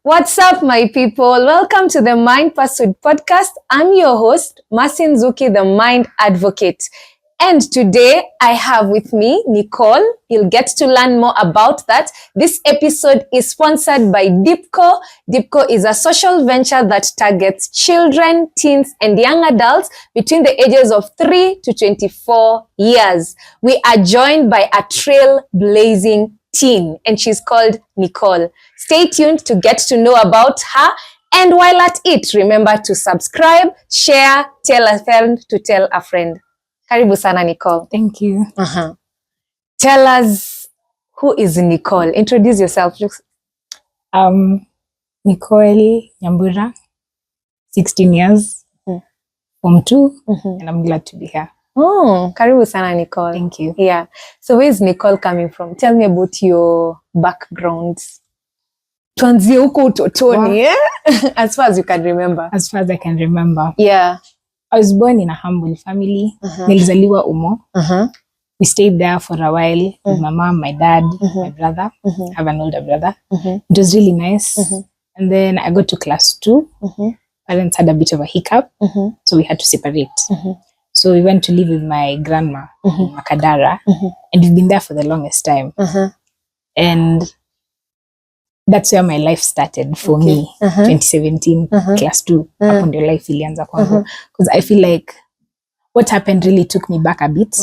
What's up, my people? Welcome to the Mind Pursuit podcast. I'm your host, Masin Zuki, the Mind Advocate. And today I have with me Nicole. You'll get to learn more about that. This episode is sponsored by Deepco. Deepco is a social venture that targets children, teens, and young adults between the ages of 3 to 24 years. We are joined by a trailblazing teen, and she's called Nicole. Stay tuned to get to know about her. And while at it, remember to subscribe, share, tell a friend to tell a friend. Karibu sana, Nicole. Thank you. Tell us, who is Nicole? Introduce yourself. Nicole Nyambura, 16 years, Form 2, and I'm glad to be here. Oh, karibu sana, Nicole. Thank you. Yeah. So where is Nicole coming from? Tell me about your background. Tuanzie huko utotoni, as far as you can remember. As far as I can remember. Yeah. I was born in a humble family. Nilizaliwa Umo. We stayed there for a while with my mom, my dad, my brother. I have an older brother. It was really nice. And then I got to class 2. Parents had a bit of a hiccup, so we had to separate. So we went to live with my grandma in Makadara, and we've been there for the longest time. And that's where my life started for me. 2017, class 2, hapo ndio life ilianza kwangu. Because I feel like what happened really took me back a bit.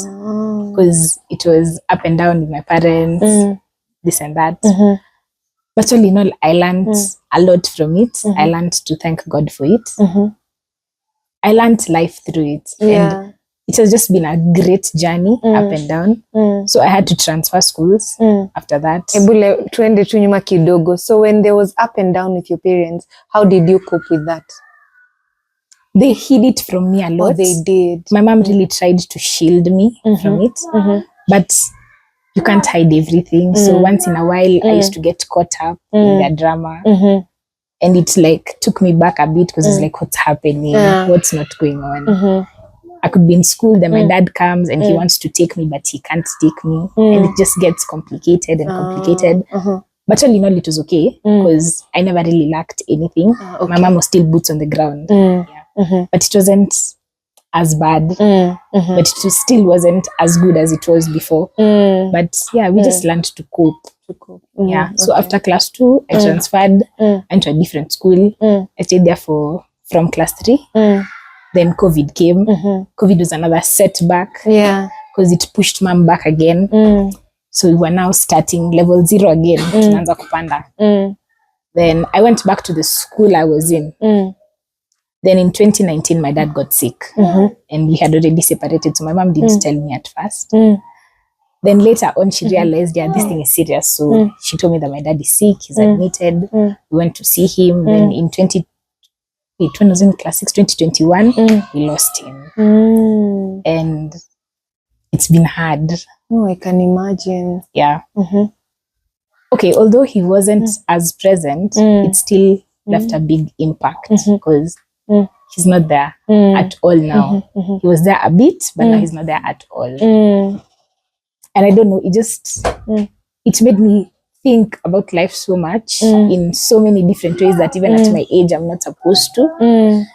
Because it was up and down with my parents, this and that. But all in all, I learned a lot from it. I learned to thank God for it. I learned life through it. And it has just been a great journey, up and down. So I had to transfer schools after that. Ebule tuende tu nyuma kidogo. So when there was up and down with your parents, how did you cope with that? They hid it from me a lot. Oh, they did. My mom really tried to shield me from it. But you can't hide everything. So once in a while, I used to get caught up in their drama. And it like took me back a bit because it's like, what's happening? What's not going on? I could be in school, then my dad comes and he wants to take me, but he can't take me. And it just gets complicated and complicated. But all in all, it was okay because I never really lacked anything. My mom was still boots on the ground. But it wasn't as bad. But it still wasn't as good as it was before. But yeah, we just learned to cope. So after class 2, I transferred into a different school. I stayed there from class 3. Then COVID came. COVID was another setback. Because it pushed mom back again. So we were now starting level 0 again. Tunaanza kupanda. Then I went back to the school I was in. Then in 2019, my dad got sick. And we had already separated. So my mom didn't tell me at first. Then later on, she realized, this thing is serious. So she told me that my dad is sick. He's admitted. We went to see him. Then in when I was in class 6, 2021, we lost him. And it's been hard. Oh, I can imagine. Yeah. Okay, although he wasn't as present, it still left a big impact because he's not there at all now. He was there a bit, but now he's not there at all. And I don't know, it made me think about life so much in so many different ways that even at my age I'm not supposed to.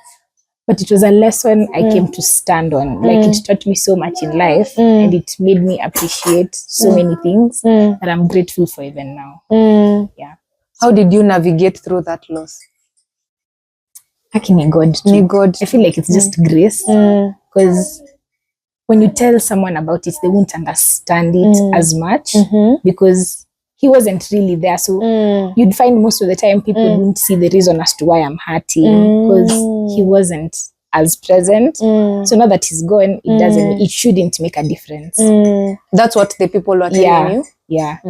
But it was a lesson I came to stand on. Like it taught me so much in life and it made me appreciate so many things that I'm grateful for even now. Yeah. How did you navigate through that loss? Hacking God too. God. I feel like it's just grace. Because when you tell someone about it, they won't understand it as much because he wasn't really there. So you'd find most of the time people wouldn't see the reason as to why I'm hurting because he wasn't as present. So now that he's gone, it shouldn't make a difference. That's what the people were telling you? Yeah.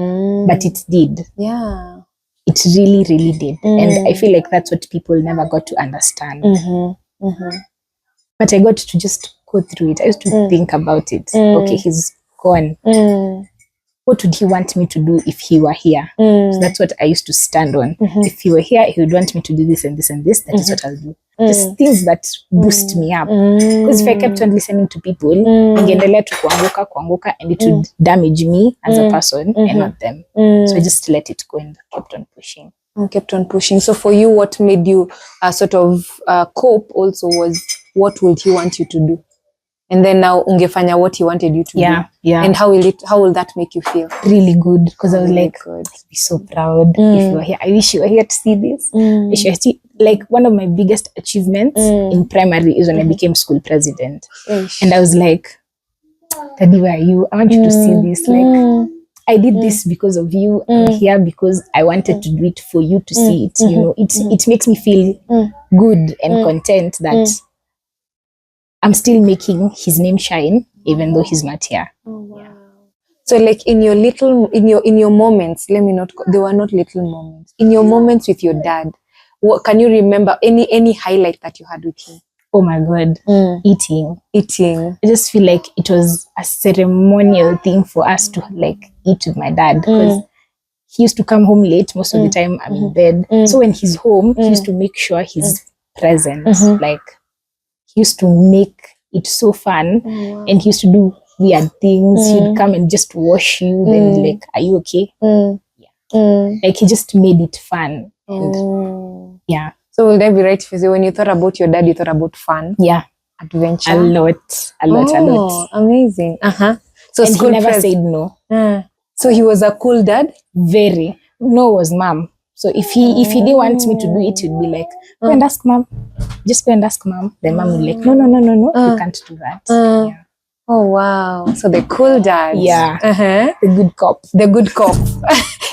But it did. Yeah. It really, really did. And I feel like that's what people never got to understand. But I got to just go through it. I used to think about it. Okay, he's gone. What would he want me to do if he were here? So that's what I used to stand on. If he were here, he would want me to do this and this and this. That is what I'll do. Just things that boost me up. Because if I kept on listening to people, ningeendelea tu kuanguka, and it would damage me as a person and not them. So I just let it go and kept on pushing. And kept on pushing. So for you, what made you sort of cope also was, what would he want you to do? And then now ungefanya what he wanted you to do. Yeah. And how will that make you feel? Really good, because I was Really like, good. I'd be so proud if you were here. I wish you were here to see this. I wish you were see, like, one of my biggest achievements in primary is when I became school president. And I was like, Daddy, where are you? I want you to see this. Like, I did this because of you. I'm here because I wanted to do it for you to see it. You know, it makes me feel good and content that I'm still making his name shine, even though he's not here. Oh, wow. So like in your moments, they were not little moments. In your moments with your dad, what can you remember any highlight that you had with him? Oh my God, eating. I just feel like it was a ceremonial thing for us to like eat with my dad, because he used to come home late most of the time. I'm in bed. So when he's home, he used to make sure he's present. Like, he used to make it so fun. And he used to do weird things. He'd come and just wash you. Then he's like, are you okay? Like, he just made it fun. And yeah. So will that be right if you say when you thought about your dad, you thought about fun? Yeah. Adventure? A lot. Amazing. So and school he never said no. So he was a cool dad? Very. No was mom. So if he didn't want me to do it, he'd be like, go and ask mom. Just go and ask mom. Then mom would be like, no, you can't do that. Yeah. Oh, wow. So the cool dad. Yeah. The good cop.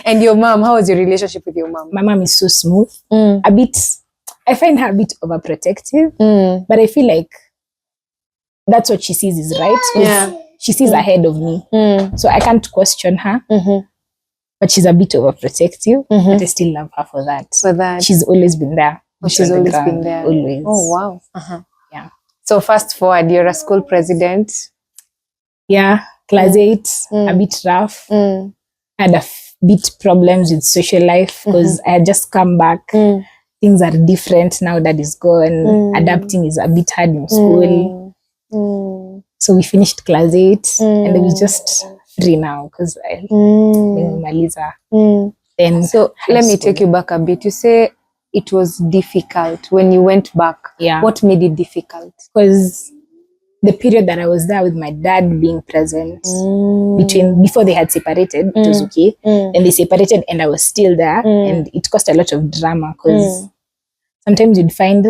And your mom, how was your relationship with your mom? My mom is so smooth. I find her a bit overprotective, but I feel like that's what she sees is right. Yeah. She sees ahead of me. So I can't question her. But she's a bit overprotective. But I still love her for that. She's always been there. She's always been there. Always. Oh, wow. Yeah. So fast forward, you're a school president. Yeah. Class 8, a bit rough. Had a bit problems with social life because I had just come back. Things are different now. Dad is gone. Adapting is a bit hard in school. So we finished class 8 and it was just free now because I Maliza. Then so let me take you back a bit. You say it was difficult when you went back. Yeah. What made it difficult? Because the period that I was there with my dad being present before they had separated, it was okay. And they separated and I was still there and it caused a lot of drama because sometimes you'd find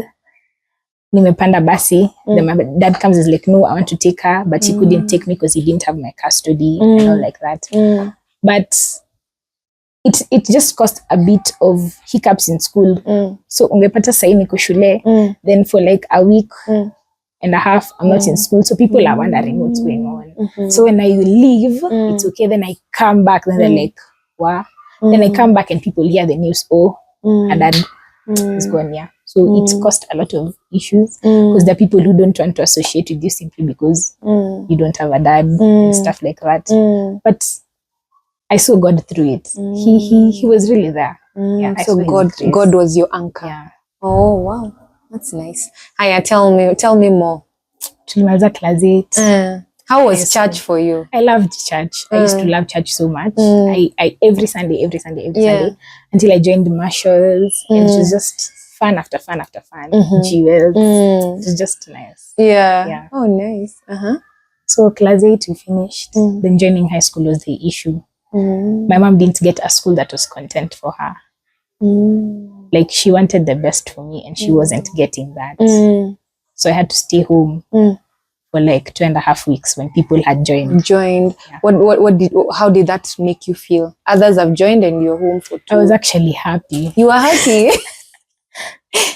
nimepanda basi, then my dad comes and is like, no, I want to take her, but he couldn't take me because he didn't have my custody and all like that. But it just caused a bit of hiccups in school. So ungepata sahi niko shule, then for like a week and a half, I'm not in school. So people are wondering what's going on. So when I leave, it's okay. Then I come back, then they're like, wow. Then I come back and people hear the news, oh, her dad is gone, yeah. So it's caused a lot of issues because there are people who don't want to associate with you simply because you don't have a dad and stuff like that. But I saw God through it. He was really there. Yeah, so God was your anchor. Yeah. Oh, wow. That's nice. Aya, tell me more. Tulimaliza class 8. How was church for you? I loved church. I used to love church so much. I every Sunday until I joined the Marshals. And it was just fun after fun after fun. Jewels. It was just nice. Yeah. Oh, nice. So class 8 we finished. Then joining high school was the issue. My mom didn't get a school that was content for her. Like she wanted the best for me and she wasn't getting that. So I had to stay home for like 2.5 weeks when people had joined. Yeah. How did that make you feel? Others have joined and you're home for 2. I was actually happy. You were happy?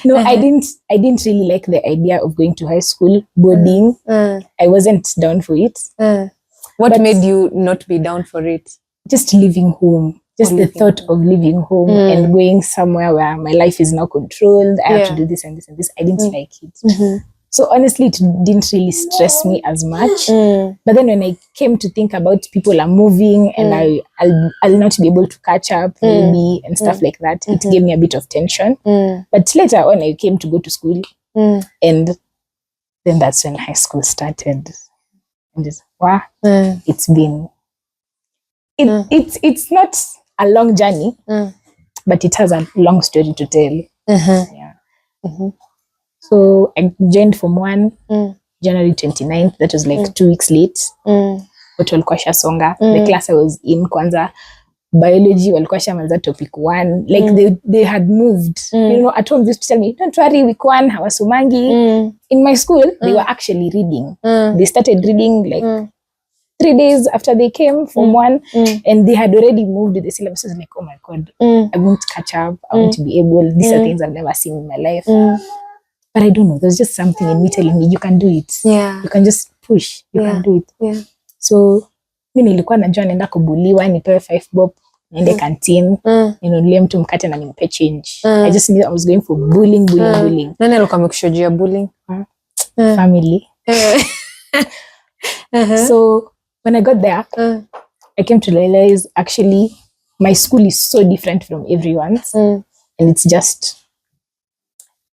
No, I didn't really like the idea of going to high school, boarding. I wasn't down for it. What made you not be down for it? Just leaving home. Just the thought of leaving home and going somewhere where my life is now controlled. I have to do this and this and this. I didn't like it. So honestly, it didn't really stress me as much. But then when I came to think about people are moving and I'll not be able to catch up maybe and stuff like that, it gave me a bit of tension. But later on, I came to go to school and then that's when high school started. And it's been... It's not a long journey, but it has a long story to tell. Yeah. Mhm. So I joined Form 1 January 29th. That was like 2 weeks late. Watu walikuwa shasonga. The class I was in kwanza, biology walikuwa shamaliza topic 1. Like they had moved. You know, at home they used to tell me, don't worry, week 1 hawasomangi. In my school, they were actually reading. They started reading like 3 days after they came from 1, and they had already moved the syllabus. I was like, oh my God, I won't catch up. I want to be able. These are things I've never seen in my life. But I don't know. There's just something in me telling me, you can do it. Yeah. You can just push. You can do it. Yeah. So, mi nilikuwa najua naenda kubuliwa, nipewe 5 bob, niende canteen, ninunulie mtu mkate na nimpe change. I just knew I was going for bullying. Nani alikuwa amekushojia bullying? Family. So, when I got there, I came to realize actually my school is so different from everyone's. And it's just,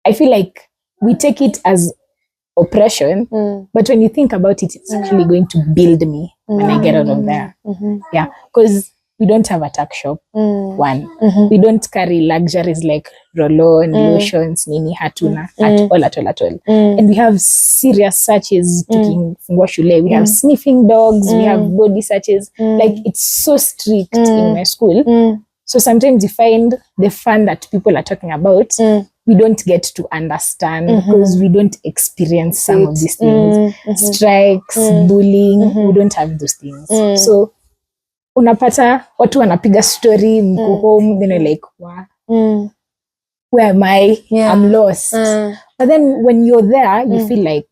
I feel like we take it as oppression, but when you think about it, it's actually going to build me when I get out of there. Yeah, because we don't have a tuck shop. One, we don't carry luxuries like roll-on, lotions, nini, hatuna, at all. And we have serious searches, tukifungua shule. We have sniffing dogs, we have body searches. Like, it's so strict in my school. So sometimes you find the fun that people are talking about, we don't get to understand because we don't experience some of these things. Strikes, bullying, we don't have those things. So unapata watu wanapiga story, mko home, then you're like, wow, where am I? I'm lost. But then when you're there, you feel like,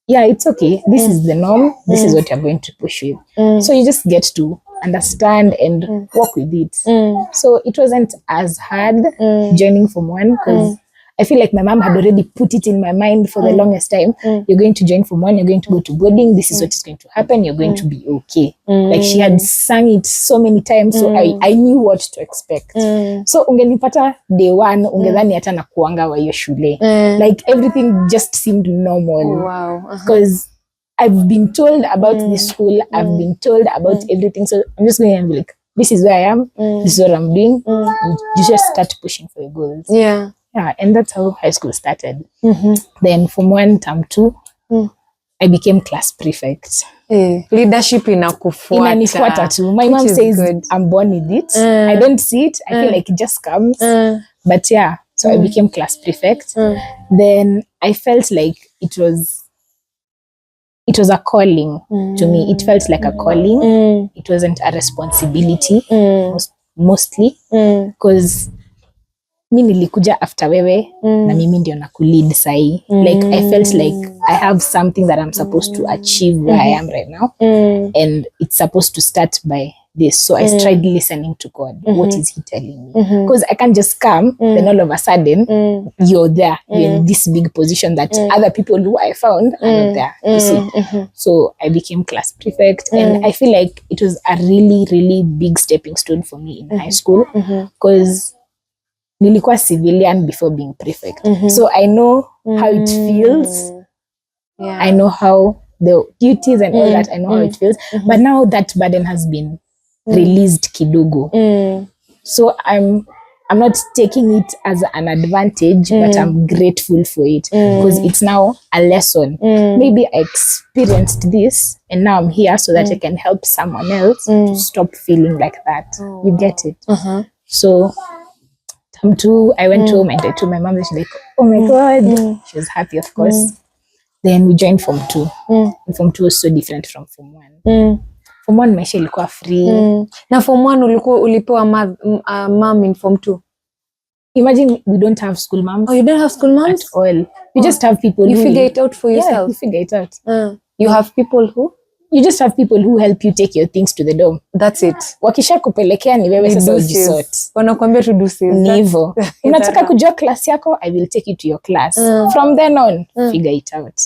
yeah, it's okay. This is the norm. This is what you're going to push with. So you just get to understand and work with it. So it wasn't as hard joining Form 1 because I feel like my mom had already put it in my mind for the longest time. You're going to join Form 1, you're going to go to boarding, this is what is going to happen, you're going to be okay. Like, she had sung it so many times, so I knew what to expect. So ungenipata day 1, ungedhani hata na kuanga wa hiyo shule. Like, everything just seemed normal. Wow. Because I've been told about this school, I've been told about everything, so I'm just going to be like, this is where I am, this is what I'm doing. You just start pushing for your goals. Yeah, and that's how high school started. Then Form 1, Term 2, I became class prefect. Leadership inanifuata too. My mom says good. I'm born with it. I don't see it. I feel like it just comes. But yeah, so I became class prefect. Then I felt like it was a calling to me. It felt like a calling. It wasn't a responsibility mostly because mi nilikuja after wewe na mimi ndio nakulead sahi. Like, I felt like I have something that I'm supposed to achieve where I am right now, and it's supposed to start by this. So I tried listening to God. What is he telling me? Because I can't just come, then all of a sudden you're there. You're in this big position that other people who I found are not there. You see? So I became class prefect, and I feel like it was a really, really big stepping stone for me in high school because nilikuwa civilian before being prefect. So I know how it feels. I know how the duties and all that, I know how it feels. But now that burden has been released kidogo. So I'm not taking it as an advantage, but I'm grateful for it because it's now a lesson. Maybe I experienced this and now I'm here so that I can help someone else to stop feeling like that. You get it? So Term 2, I went home and I told my mom, she's like, oh my God. She was happy, of course. Then we joined Form 2. And Form 2 was so different from Form 1. Form 1 maisha ilikuwa free. Na Form 1 ulipewa mom in Form 2? Imagine we don't have school moms. Oh, you don't have school moms? At all. You just have people you figure it out for yourself. Yeah, you figure it out. You have people who? You just have people who help you take your things to the dorm. That's it. Wakisha kupelekea ni wewe sasa ujisort. Wanakuambia to do this. Ni hivyo. Unataka kujua class yako, I will take you to your class. From then on, figure it out.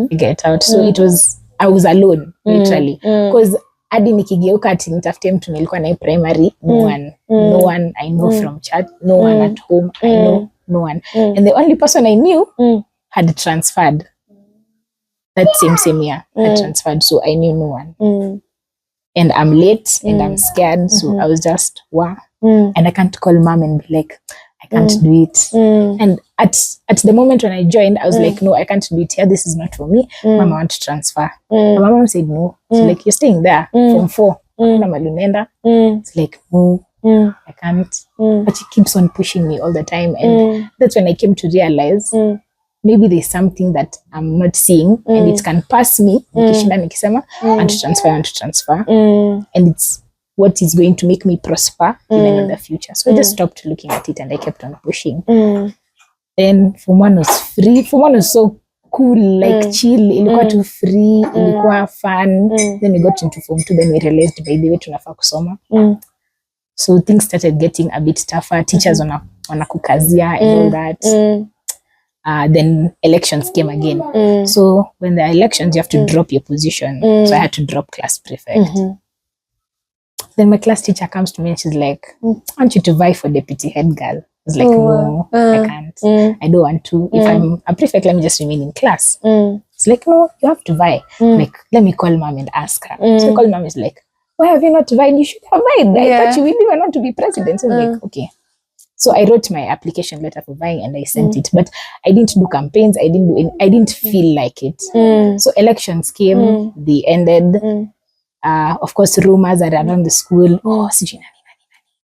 Figure it out. So I was alone, literally. Because hadi nikigeuka ati nitafute mtu nilikuwa naye primary, no one I know from chat, no one at home, I know no one. And the only person I knew had transferred. That same year, I transferred, so I knew no one. And I'm late and I'm scared, so I was just, wow. and I can't call mom and be like, I can't do it. And at the moment when I joined, I was like, no, I can't do it here. This is not for me. Mom, I want to transfer. And my mom said, no. She's like, you're staying there from 4. It's like, no, I can't. But she keeps on pushing me all the time. And that's when I came to realize maybe there's something that I'm not seeing and it can pass me. Nikishinda nikisema, I want to transfer. And it's what is going to make me prosper even in the future. So I just stopped looking at it and I kept on pushing. Then Form 1 was free. Form 1 was so cool, like chill. Ilikuwa too free, ilikuwa fun. Then we got into Form 2, then we realized by the way tunafaa kusoma. So things started getting a bit tougher. Teachers wanakukazia and all that. Then elections came again. So when there are elections, you have to drop your position. So I had to drop class prefect. Then my class teacher comes to me and she's like, I want you to vie for deputy head girl. I was like, no, I can't. I don't want to. If I'm a prefect, let me just remain in class. It's like, no, you have to vie. Like, let me call mom and ask her. So I call mom, is like, why have you not vied? You should have vied. I thought you really were not to be president. So I was like, okay. So I wrote my application letter for vying and I sent it. But I didn't do campaigns. I didn't feel like it. So elections came, they ended. Of course, rumors are around the school. Oh, sijui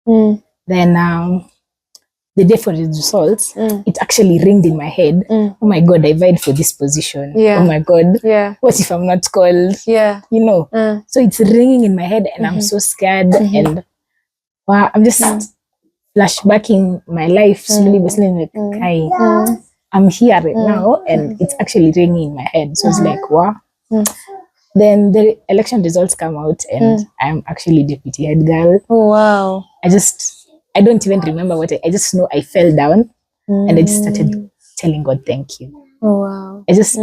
nani. Then the day for the results, it actually ringed in my head. Oh my God, I vied for this position. Oh my God, what if I'm not called? You know. So it's ringing in my head and I'm so scared. And wow, I'm just flashbacking my life slowly, like, I'm here right now and it's actually ringing in my head. So it's like, wow. Then the election results come out and I'm actually deputy head girl. Oh, wow. I don't even remember what I just know I fell down and I just started telling God, thank you. Oh, wow. I just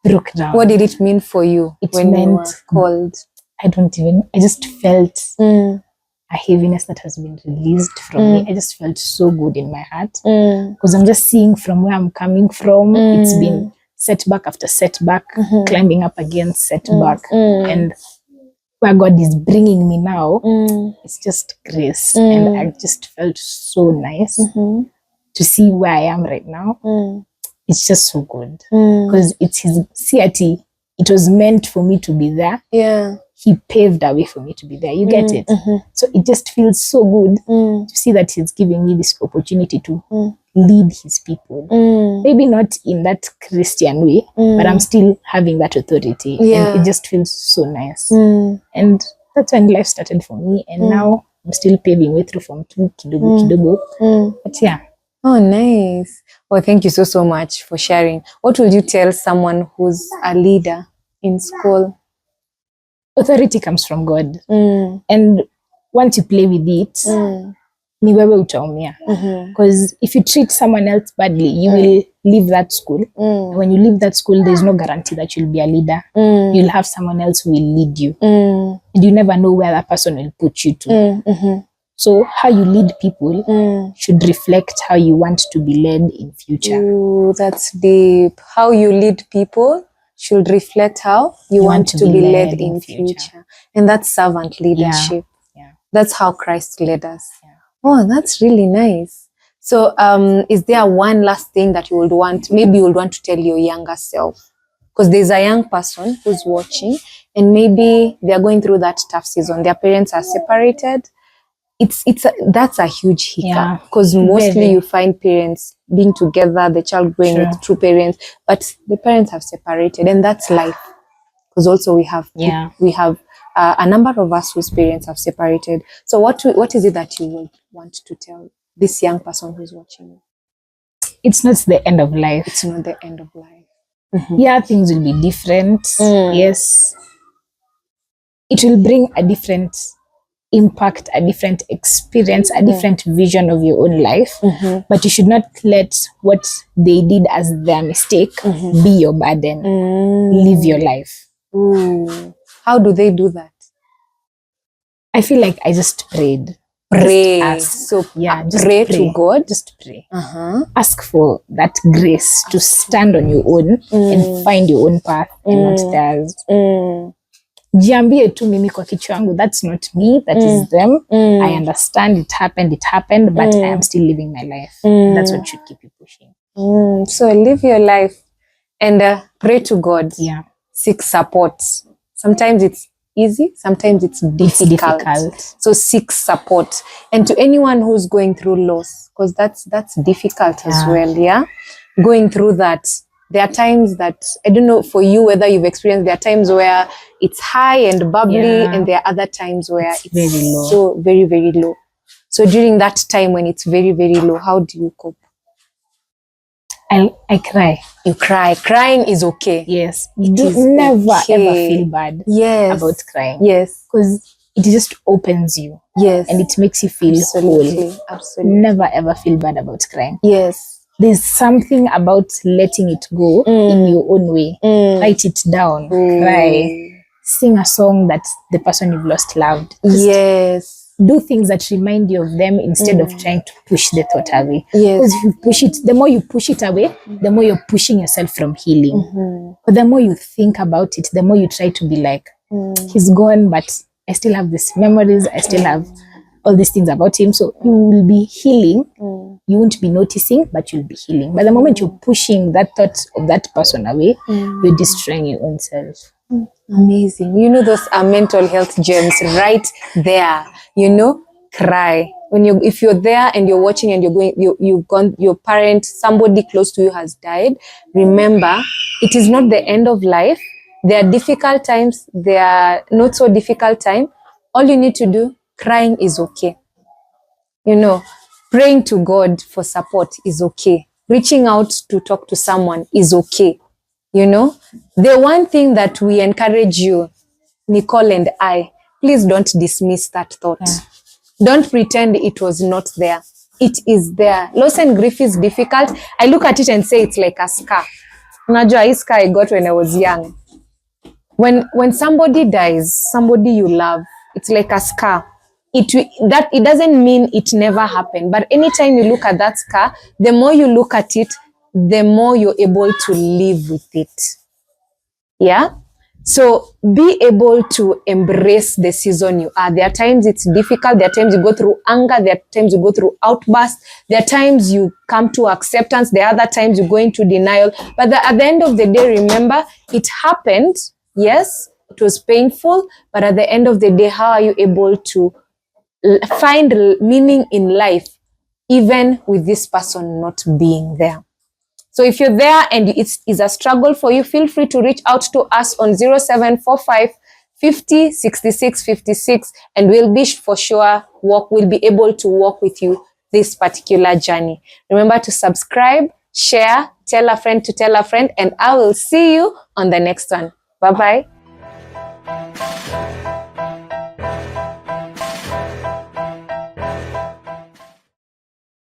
broke down. What did it mean for you when you were called? I just felt a heaviness that has been released from me. I just felt so good in my heart because I'm just seeing from where I'm coming from. It's been setback after setback, climbing up against setback, and where God is bringing me now, it's just grace. And I just felt so nice to see where I am right now. It's just so good because it's his CRT. It was meant for me to be there. He paved a way for me to be there. You get it? So it just feels so good to see that he's giving me this opportunity to lead his people. Maybe not in that Christian way, but I'm still having that authority. And it just feels so nice. And that's when life started for me. And now I'm still paving way through Form 2, kidogo. But yeah. Oh, nice. Well, thank you so much for sharing. What would you tell someone who's a leader in school? Authority comes from God. And once you play with it, ni wewe utaumia. Because if you treat someone else badly, you will leave that school. When you leave that school, there's no guarantee that you'll be a leader. You'll have someone else who will lead you. And you never know where that person will put you to. So how you lead people should reflect how you want to be led in future. Ooh, that's deep. How you lead people should reflect how you want to be led in future. And that's servant leadership. That's how Christ led us. Oh, that's really nice. So is there one last thing that you would want, maybe you would want to tell your younger self? Because there's a young person who's watching and maybe they're going through that tough season. Their parents are separated. That's a huge hiccup because mostly you find parents being together, the child growing with true parents, but the parents have separated, and that's life. Because also we have a number of us whose parents have separated. So what is it that you would want to tell this young person who's watching you? It's not the end of life. It's not the end of life. Yeah, things will be different. Yes, it will bring a different impact, a different experience, a different vision of your own life. But you should not let what they did as their mistake be your burden. Live your life. How do they do that? I feel like I just prayed. Pray. Just just pray to God. Just pray. Ask for that grace to stand on your own and find your own path and not theirs. jiambie tu mimi kwa kichwa yangu, that's not me, that is them. I understand it happened, but I am still living my life. That's what should keep you pushing. So live your life and pray to God. Yeah. Seek support. Sometimes it's easy, sometimes it's difficult. So seek support. And to anyone who's going through loss, because that's difficult as well, yeah? Going through that, there are times that, I don't know for you whether you've experienced, there are times where it's high and bubbly, and there are other times where it's very low. So very, very low. So during that time when it's very, very low, how do you cope? I cry. You cry. Crying is okay. Yes. Never ever feel bad about crying. Yes. Because it just opens you. Yes. And it makes you feel whole. Absolutely. Never ever feel bad about crying. Yes. There's something about letting it go in your own way. Write it down. Cry. Sing a song that the person you've lost loved. Yes. Do things that remind you of them instead of trying to push the thought away. Yes. Because if you push it, the more you push it away, the more you're pushing yourself from healing. But the more you think about it, the more you try to be like, he's gone, but I still have these memories. I still have all these things about him. So you will be healing. You won't be noticing, but you'll be healing. But the moment you're pushing that thought of that person away, you're destroying your own self. Amazing. You know, those are mental health gems right there. You know, cry. If you're there and you're watching and you've gone, your parent, somebody close to you has died, remember, it is not the end of life. There are difficult times. There are not so difficult time. All you need to do, crying is okay. You know, praying to God for support is okay. Reaching out to talk to someone is okay. You know, the one thing that we encourage you, Nicole and I, please don't dismiss that thought. Don't pretend it was not there. It is there. Loss and grief is difficult. I look at it and say it's like a scar. Unajua hii scar I got when I was young. When somebody dies, somebody you love, it's like a scar. It doesn't mean it never happened, but anytime you look at that scar, the more you look at it, the more you're able to live with it. Yeah? So be able to embrace the season you are. There are times it's difficult. There are times you go through anger. There are times you go through outbursts. There are times you come to acceptance. There are other times you go into denial. But at the end of the day, remember, it happened. Yes, it was painful. But at the end of the day, how are you able to find meaning in life, even with this person not being there? So if you're there and it's a struggle for you, feel free to reach out to us on 0745 50 66 56, and we'll be for sure we'll be able to walk with you this particular journey. Remember to subscribe, share, tell a friend to tell a friend, and I will see you on the next one. Bye-bye.